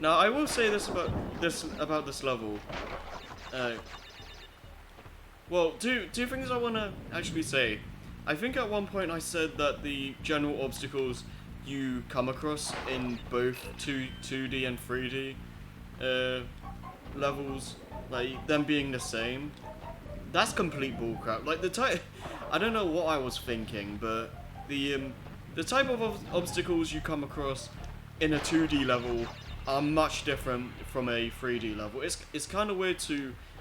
Now, I will say this about this level. Uh, well, two things I want to actually say. I think at one point I said that the general obstacles you come across in both 2D and 3D uh, levels, like them being the same. That's complete bullcrap. Like the type, I don't know what I was thinking, but the type of obstacles you come across in a 2D level are much different from a 3D level. It's kind of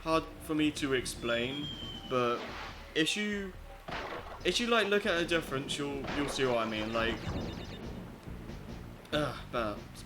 hard for me to explain, but if you like look at a difference, you'll see what I mean. Like,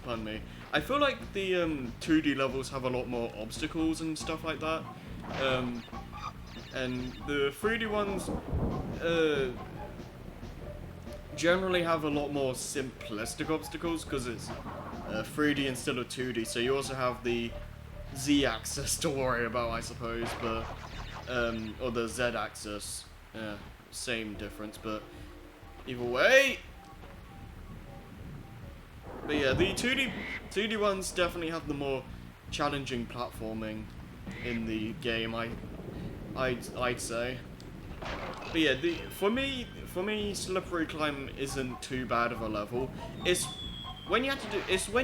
pardon me. I feel like the 2D levels have a lot more obstacles and stuff like that. Um, and the 3D ones generally have a lot more simplistic obstacles because it's 3D instead of 2D. So you also have the Z-axis to worry about, I suppose, but or the Z-axis. Same difference, but either way. But yeah, the 2D ones definitely have the more challenging platforming in the game. I'd say. But yeah, for me, slippery climb isn't too bad of a level. It's when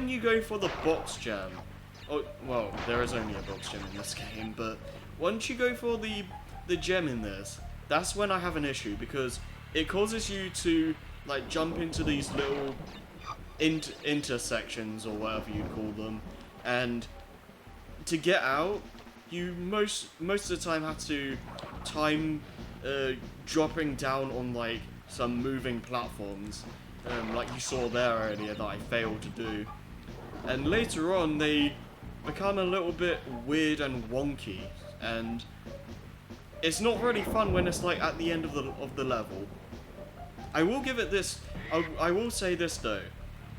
you go for the box gem. Oh, well, there is only a box gem in this game, but once you go for the gem in this, that's when I have an issue because it causes you to like jump into these little intersections or whatever you call them, and to get out, you most of the time have to time dropping down on like some moving platforms, like you saw there earlier that I failed to do, and later on they become a little bit weird and wonky, and it's not really fun when it's like at the end of the level. I will give it this. I will say this though.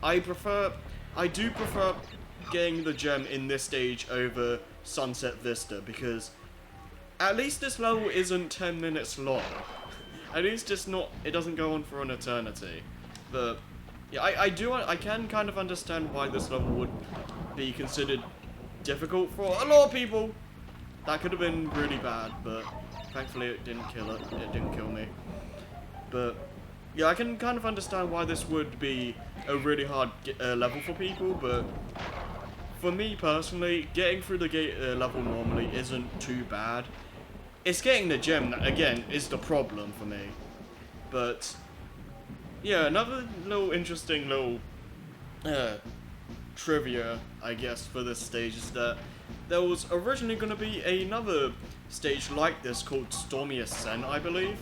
I do prefer getting the gem in this stage over Sunset Vista because at least this level isn't 10 minutes long. At least it doesn't go on for an eternity. But yeah, I can kind of understand why this level would be considered difficult for a lot of people. That could have been really bad, but thankfully it didn't kill me. But yeah, I can kind of understand why this would be a really hard level for people, but for me personally, getting through the gate level normally isn't too bad. It's getting the gem that, again, is the problem for me. But yeah, another little interesting little trivia, I guess, for this stage is that there was originally going to be another stage like this called Stormy Ascent, I believe,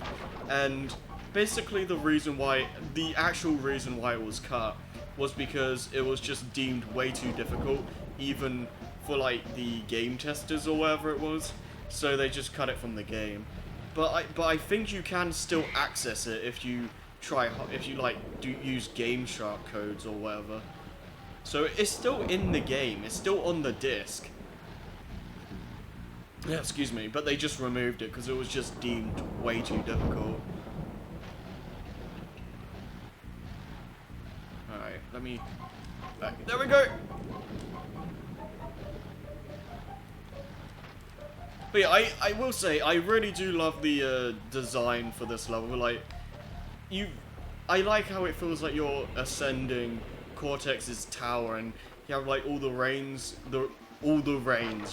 and basically the actual reason why it was cut was because it was just deemed way too difficult, even for like the game testers or whatever it was, so they just cut it from the game. But I think you can still access it if you use Game Shark codes or whatever. So it's still in the game, it's still on the disc. Yeah, excuse me, but they just removed it because it was just deemed way too difficult. Alright, let me... There we go! But yeah, I will say, I really do love the design for this level. Like, I like how it feels like you're ascending Cortex's tower and you have like all the rains,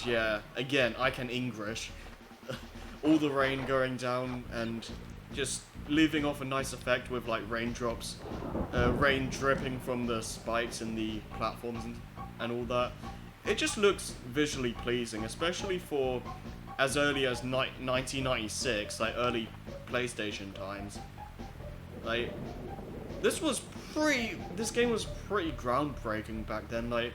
yeah. Again, I can English. All the rain going down and just leaving off a nice effect with like raindrops, rain dripping from the spikes in the platforms and all that. It just looks visually pleasing, especially for as early as 1996, like early PlayStation times. Like, this game was pretty groundbreaking back then. Like,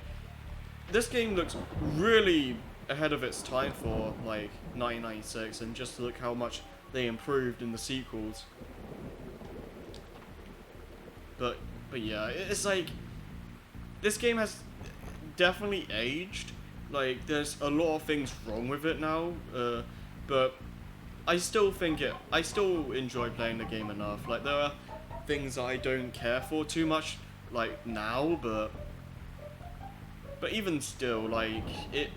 this game looks really ahead of its time for like 1996, and just look how much they improved in the sequels. But yeah, it's like this game has definitely aged. Like, there's a lot of things wrong with it now, but I still enjoy playing the game enough. Like, there are things I don't care for too much, like, now, but But even still, like, it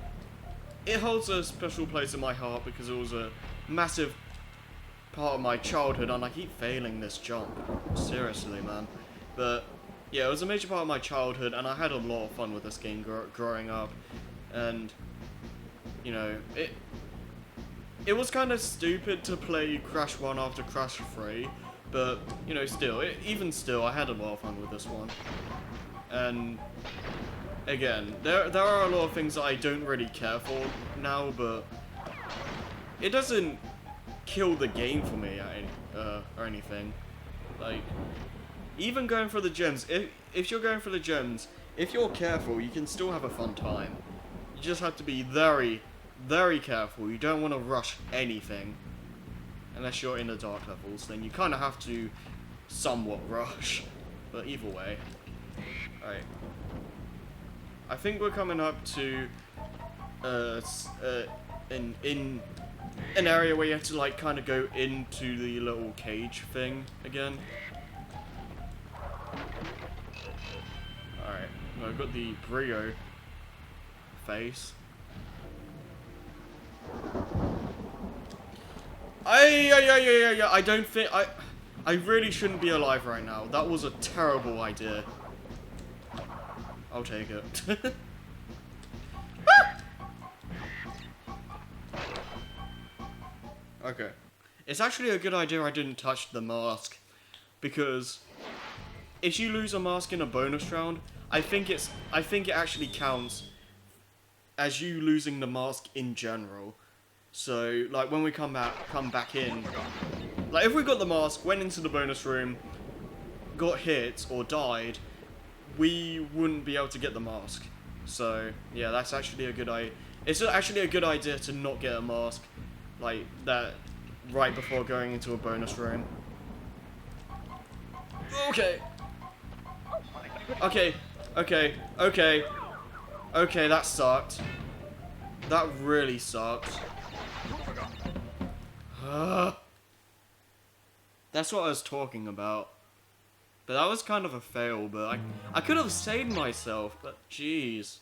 holds a special place in my heart because it was a massive part of my childhood, and I keep failing this jump. Seriously, man. But yeah, it was a major part of my childhood, and I had a lot of fun with this game growing up. And you know, it was kind of stupid to play Crash 1 after Crash 3, but you know, still, even still, I had a lot of fun with this one. And again, there are a lot of things that I don't really care for now, but it doesn't kill the game for me or anything. Like, even going for the gems, if you're going for the gems, if you're careful, you can still have a fun time. You just have to be very, very careful. You don't want to rush anything. Unless you're in the dark levels, then you kind of have to somewhat rush. But either way. Alright. I think we're coming up to in an area where you have to like kind of go into the little cage thing again. Alright, I've got the Brio face. I don't think I really shouldn't be alive right now. That was a terrible idea. I'll take it. Okay. It's actually a good idea I didn't touch the mask, because if you lose a mask in a bonus round, I think it actually counts as you losing the mask in general. So, like, when we come back in, like, if we got the mask, went into the bonus room, got hit or died, we wouldn't be able to get the mask. So, yeah, that's actually a good idea. It's actually a good idea to not get a mask like that right before going into a bonus room. Okay. Okay, that sucked. That really sucked. That's what I was talking about. But that was kind of a fail, but I could have saved myself, but jeez.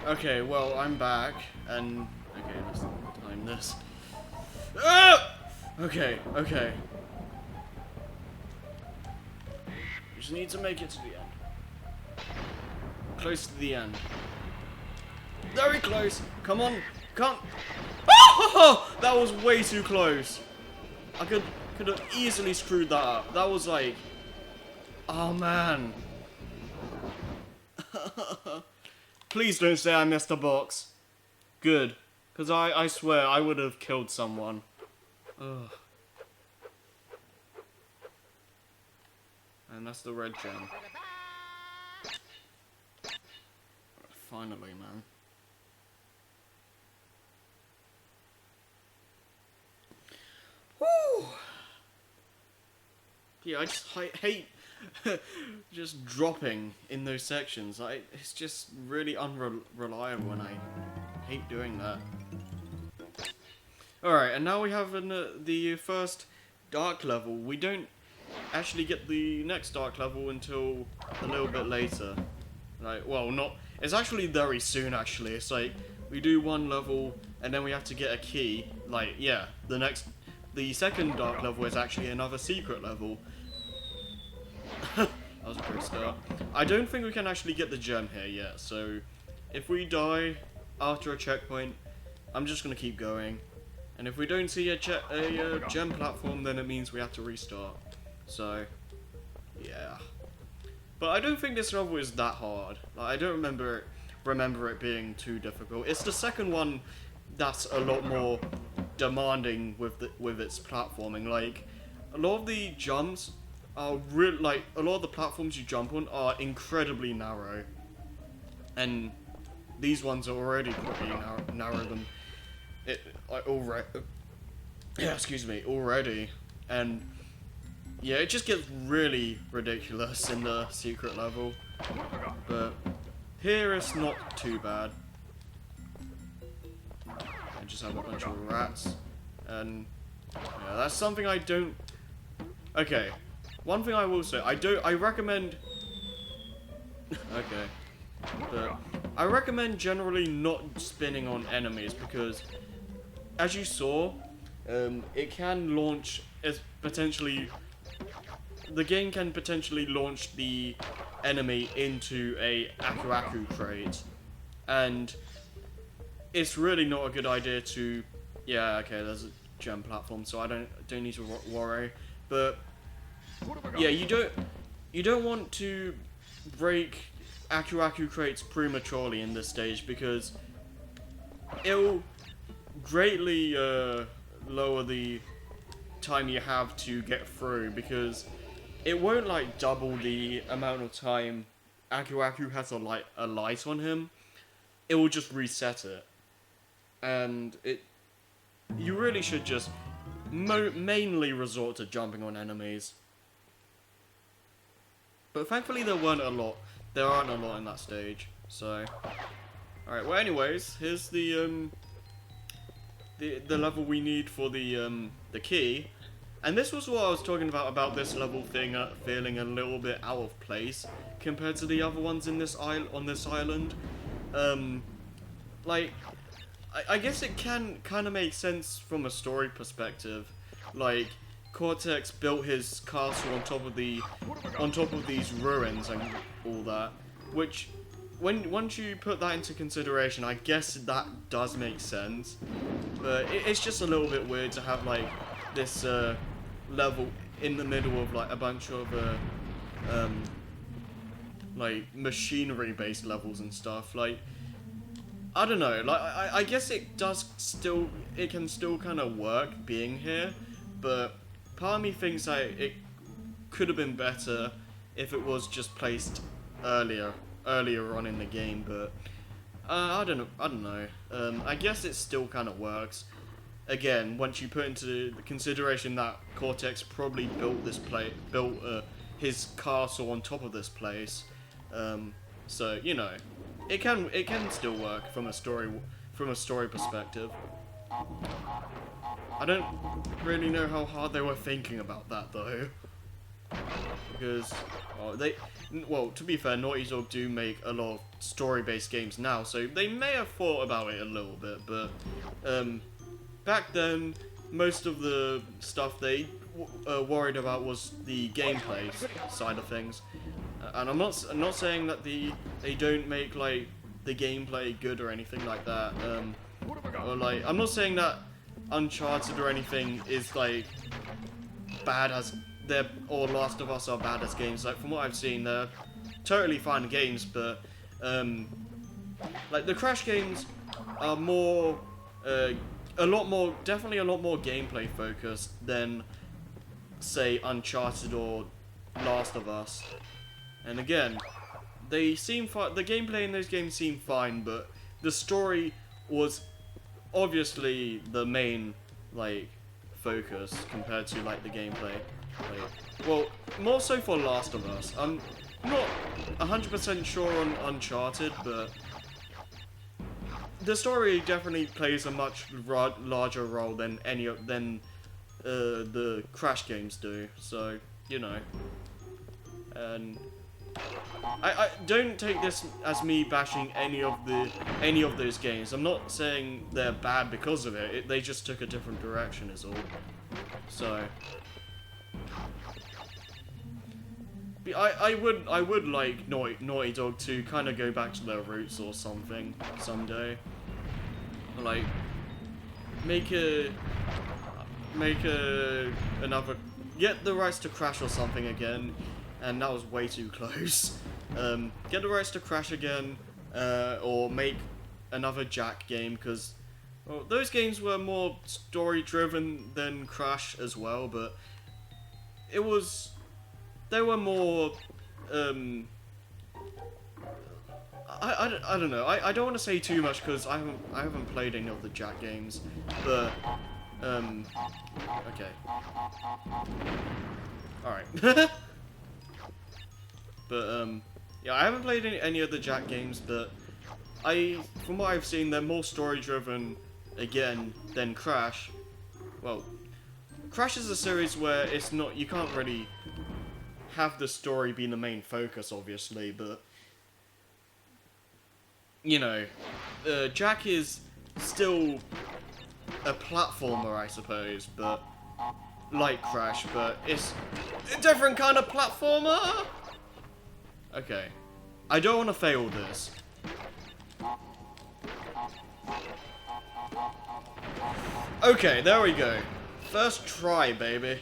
Okay, well, I'm back, and okay, let's time this. Ah! Okay. Just need to make it to the end. Close to the end. Very close. Come on. Come. Oh! That was way too close. I could have easily screwed that up. That was like, oh man. Please don't say I missed a box. Good. Because I swear I would have killed someone. Ugh. And that's the red gem. Finally, man. Woo! Yeah, I just hate just dropping in those sections. It's just really unreliable, and I hate doing that. Alright, and now we have the first dark level. We don't actually get the next dark level until a little bit later. Like, well, not... It's actually very soon, actually. It's like, we do one level, and then we have to get a key. Like, yeah, the second dark level is actually another secret level. That was a great start. I don't think we can actually get the gem here yet, so if we die after a checkpoint, I'm just going to keep going. And if we don't see a gem platform, then it means we have to restart. So, yeah. But I don't think this level is that hard. Like, I don't remember it being too difficult. It's the second one that's a lot more demanding with its platforming. Like, a lot of the jumps are really, like, a lot of the platforms you jump on are incredibly narrow. And these ones are already pretty narrow than it, like, already. Yeah, excuse me, already. And yeah, it just gets really ridiculous in the secret level. But here it's not too bad. I just have a bunch of rats. And yeah, that's something I don't... Okay. One thing I will say, I recommend... Okay. But I recommend generally not spinning on enemies because, as you saw, it can launch as potentially... The game can potentially launch the enemy into a Aku Aku crate. And it's really not a good idea to... Yeah, okay, there's a gem platform, so I don't need to worry. But yeah, you don't want to break Aku Aku crates prematurely in this stage because it'll greatly lower the time you have to get through, because it won't like double the amount of time Aku Aku has a light on him. It will just reset it, and you really should just mainly resort to jumping on enemies. But thankfully there aren't a lot in that stage. So, alright, well anyways, here's the level we need for the key. And this was what I was talking about this level thing feeling a little bit out of place compared to the other ones in this on this island. Like, I guess it can kind of make sense from a story perspective. Like, Cortex built his castle on top of these ruins and all that, which once you put that into consideration, I guess that does make sense. But it's just a little bit weird to have like this level in the middle of like a bunch of like machinery based levels and stuff. Like, I don't know, like I guess it can still kind of work being here, but part of me thinks it could have been better if it was just placed earlier on in the game. But I don't know. I guess it still kind of works. Again, once you put into the consideration that Cortex probably built his castle on top of this place, so you know, it can still work from a story perspective. I don't really know how hard they were thinking about that though, because to be fair, Naughty Dog do make a lot of story-based games now, so they may have thought about it a little bit, but back then, most of the stuff they worried about was the gameplay side of things. And I'm not saying that they don't make like the gameplay good or anything like that. Or like, I'm not saying that Uncharted or anything is like bad or Last of Us are bad as games. Like, from what I've seen, they're totally fine games, but like the Crash games are more definitely a lot more gameplay focused than say Uncharted or Last of Us. And again, they seem fine. The gameplay in those games seemed fine, but the story was obviously the main like focus compared to like the gameplay. Like, well, more so for Last of Us. I'm not 100% sure on Uncharted, but the story definitely plays a much larger role than the Crash games do. So, you know, and I don't take this as me bashing any of those games. I'm not saying they're bad because of it. They just took a different direction is all. So I would like Naughty Dog to kind of go back to their roots or something someday. Like get the rights to Crash or something again. And that was way too close. Get the rights to Crash again, or make another Jack game, because those games were more story-driven than Crash as well, but they were more, I don't know, I don't want to say too much, because I haven't played any of the Jack games, but, okay. Alright. But, yeah, I haven't played any other Jak games, but from what I've seen, they're more story-driven, again, than Crash. Well, Crash is a series where it's not, you can't really have the story be the main focus, obviously, but, you know, Jak is still a platformer, I suppose, but, like Crash, but it's a different kind of platformer! Okay. I don't want to fail this. Okay, there we go. First try, baby.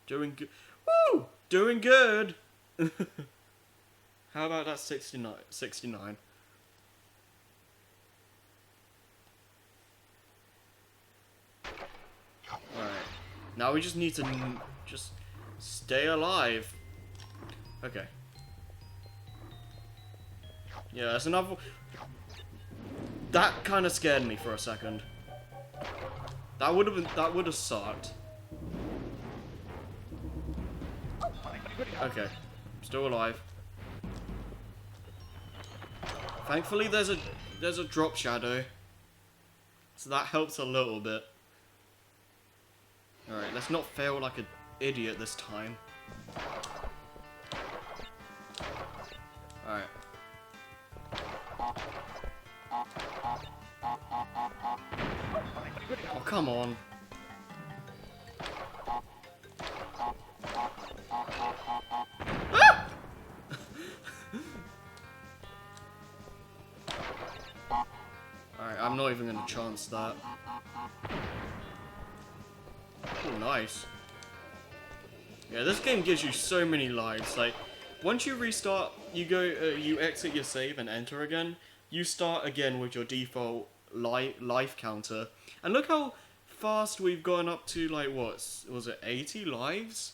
Doing good. Woo! Doing good! How about that 69? 69. Alright. Now we just need to just stay alive. Okay. Yeah, that's another... That kind of scared me for a second. That would have sucked. Okay. Still alive. Thankfully there's a drop shadow. So that helps a little bit. Alright, let's not fail like an idiot this time. Alright. Oh, come on. Ah! Alright, I'm not even gonna chance that. Oh, nice. Yeah, this game gives you so many lives. Like, once you restart, you exit your save and enter again. You start again with your default life counter. And look how fast we've gone up to, like, what? Was it 80 lives?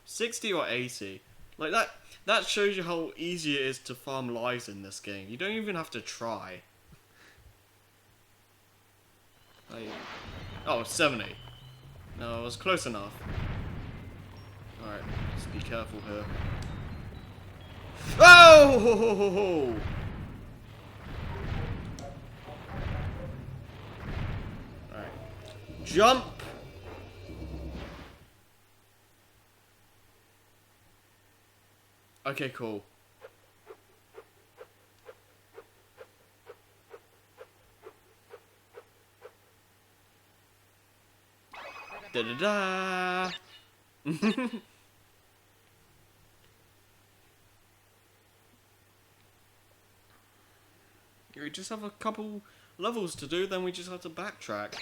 60 or 80? Like, that shows you how easy it is to farm lives in this game. You don't even have to try. Like, oh, 70. No, it was close enough. Alright, just be careful here. Oh! Ho, ho, ho, ho. Alright. Jump! Okay, cool. Da-da-da! We just have a couple levels to do, then we just have to backtrack.